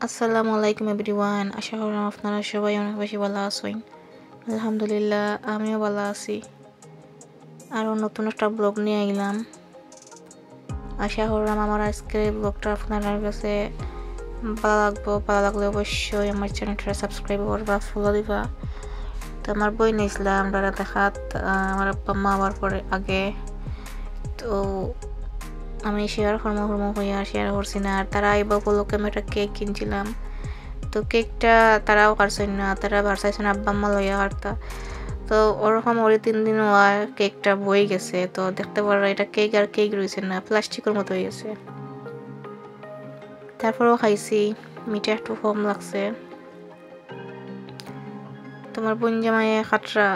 আসসালামু আলাইকুম এভরিওয়ান। আশা করি আপনারা সবাই অনেক বেশি ভালো আছেন। আলহামদুলিল্লাহ আমিও ভালো আছি। আরও নতুন একটা ব্লগ নিয়ে এলাম। আশা করলাম আমার আজকের ব্লগটা আপনার কাছে ভালো লাগলে অবশ্যই আমার চ্যানেলটা সাবস্ক্রাইব করবা, ফলো দিবা। তো আমার বই নিয়েছিলাম আমরা দেখাত আমার আব্বা মা আবার পরে আগে, তো আমি শেয়ার হইয়া শেয়ার করছি না। আর তারা আইবা উপলক্ষে আমি একটা কেক কিনছিলাম, তো কেকটা তারাও কাটছেন না, তারা বাড়াইছেন আব্বা আম্মা লইয়া কাটতা। তো ওরকম ওরে 3 দিন হওয়ার কেকটা বই গেছে, তো দেখতে পারো এটা কেক আর কেক রয়েছে না, প্লাস্টিকের মতো হয়ে গেছে। তারপরেও খাইছি, মিঠা একটু কম লাগছে। তোমার বোন জামাইয়ে খাটরা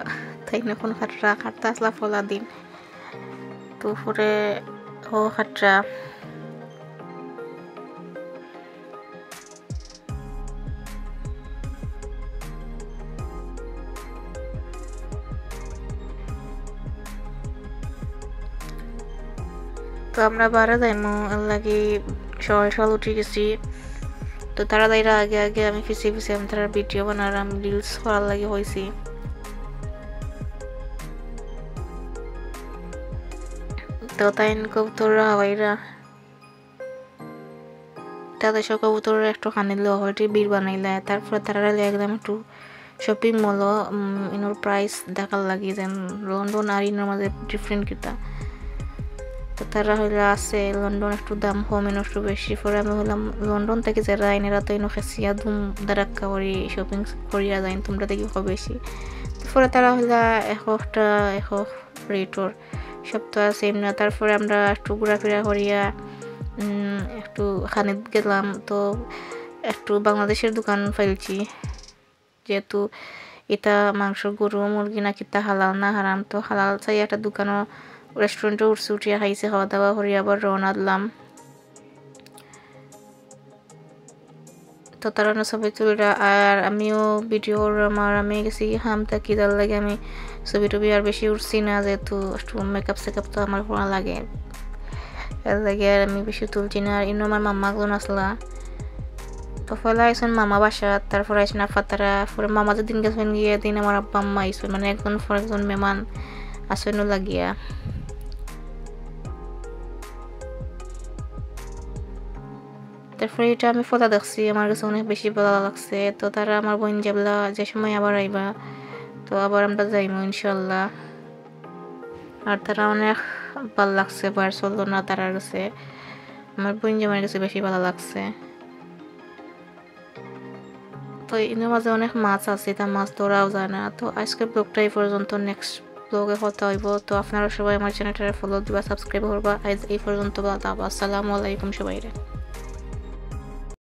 তাই না, কোন খাটরা খাটতে আসলা ফলা দিন, তো পরে ও খাটরা তো আমরা বারা যাইমু লাগি সকাল উঠে গেছি। তো তাড়াতাড়ি আগে আগে আমি পিছিয়ে আমি তারা ভিডিও বানালাম, রিলস করার লাগে হয়েছি। তো তাই কবুতররা হওয়াইরা তাদের সব কবুতরের একটু খানিল হয়টি বীর বানাইলে, তারপরে তারা একদম একটু শপিং মল ইনোর প্রাইস দেখার লাগি যেন লন্ডন আর ইনোর মাঝে ডিফারেন্ট কিতা। তো তারা হইলে আছে লন্ডন একটু দাম কম ইনো একটু বেশি। পরে আমি হলাম লন্ডন থেকে যারা আইনেরা তো ইনো খেসিয়া ধুম দারাক্কা করি শপিং করিয়া যাই, তোমরা দেখি খুব বেশি। পরে তারা হইলা একটা রেটর সব তো সেম না। তারপরে আমরা একটু ঘোরাফেরা করিয়া একটু খানিত গেলাম। তো একটু বাংলাদেশের দোকান ফেলছি, যেহেতু এটা মাংস গরু মুরগি না কিতা হালাল না হারাম, তো হালাল চাই একটা দোকানও রেস্টুরেন্টে উঠিয়া খাইছে, খাওয়া দাওয়া করি আবার রওনা দিলাম। তো তারা ছবি তুলিরা আর আমিও ভিডিও আমি গেছি হামতা কি তার লাগে আমি ছবি টবি আর বেশি উঠছি না, যেহেতু একটু মেকআপ সেকআপ তো আমার করা লাগে, এর লাগে আর আমি বেশি তুলছি না। আর ইনো আমার মাম্মা গুলো আসলা, তো ফলে আইসেন মামা বাসা, তারপর আইসেন আফা তারা, পরে মামা যে দিন গেছেন গিয়ে দিন আমার আব্বা আম্মা আইসেন, মানে একজন পর একজন মেহমান আসেনও লাগিয়া। তারপরে এটা আমি ফটো দেখছি, আমার কাছে অনেক বেশি ভালো লাগছে। তো তারা আমার বোন যাবলা যে সময় আবার আইবা, তো আবার আমরা যাইমু ইনশাল্লাহ। আর তারা অনেক ভালো লাগছে, বার চললো না তারার কাছে, আমার বোন জামাইয়ের কাছে বেশি ভালো লাগছে। তো এর মাঝে অনেক মাছ আছে, তা মাছ ধরাও যায় না। তো আজকের ব্লগটা এই পর্যন্ত, নেক্সট ব্লগে কথা হইব। তো আপনারা সবাই আমার চ্যানেলটা ফলো দিবা, সাবস্ক্রাইব করবা। আজ এই পর্যন্ত, আসসালামু আলাইকুম সবাইরে।